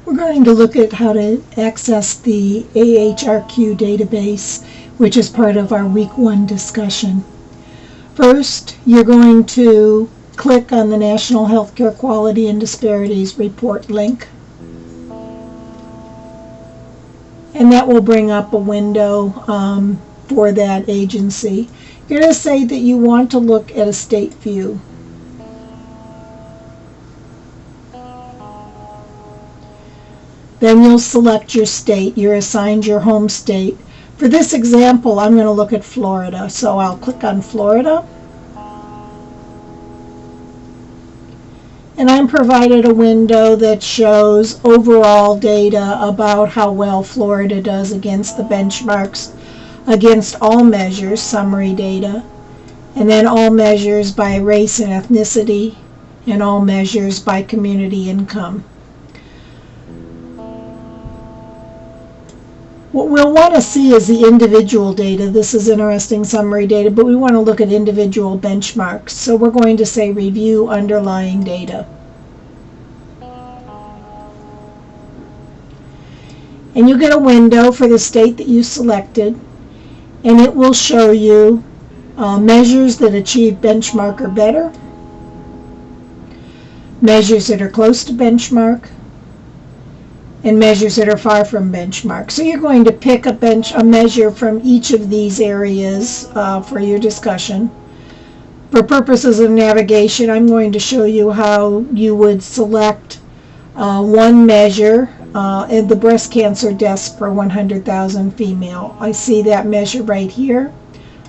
We're going to look at how to access the AHRQ database, which is part of our week 1 discussion. First, you're going to click on the National Healthcare Quality and Disparities Report link. And that will bring up a window for that agency. You're going to say that you want to look at a state view. Then you'll select your state. You're assigned your home state. For this example, I'm going to look at Florida. So I'll click on Florida. And I'm provided a window that shows overall data about how well Florida does against the benchmarks, against all measures, summary data, and then all measures by race and ethnicity, and all measures by community income. What we'll want to see is the individual data. This is interesting summary data, but we want to look at individual benchmarks. So we're going to say review underlying data. And you get a window for the state that you selected, and it will show you measures that achieve benchmark or better, measures that are close to benchmark, and measures that are far from benchmark. So you're going to pick a measure from each of these areas for your discussion. For purposes of navigation, I'm going to show you how you would select one measure, the breast cancer deaths per 100,000 female. I see that measure right here.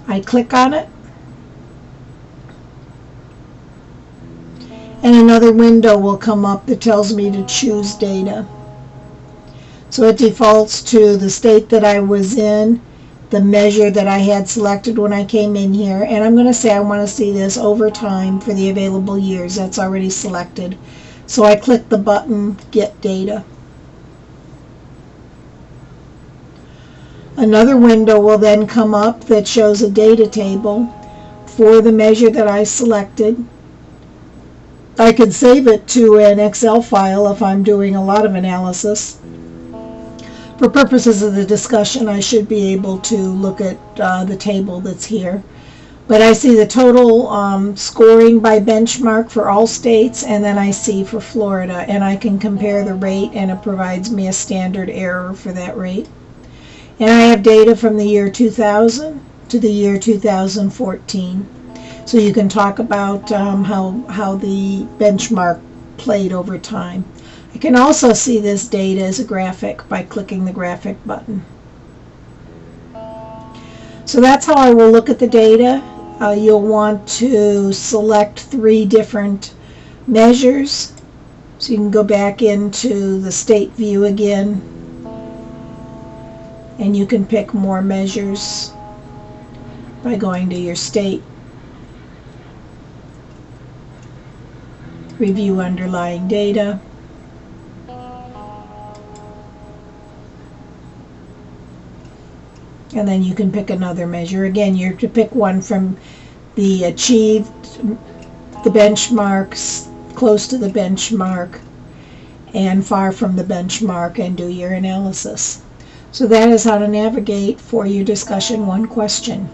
I click on it. And another window will come up that tells me to choose data. So it defaults to the state that I was in, the measure that I had selected when I came in here, and I'm going to say I want to see this over time for the available years. That's already selected. So I click the button, Get Data. Another window will then come up that shows a data table for the measure that I selected. I could save it to an Excel file if I'm doing a lot of analysis. For purposes of the discussion, I should be able to look at the table that's here. But I see the total scoring by benchmark for all states, and then I see for Florida, and I can compare the rate, and it provides me a standard error for that rate. And I have data from the year 2000 to the year 2014. So you can talk about how the benchmark played over time. I can also see this data as a graphic by clicking the graphic button. So that's how I will look at the data. You'll want to select 3 different measures. So you can go back into the state view again, and you can pick more measures by going to your state. Review underlying data. And then you can pick another measure. Again, you're to pick one from the achieved, the benchmarks, close to the benchmark, and far from the benchmark, and do your analysis. So that is how to navigate for your discussion 1 question.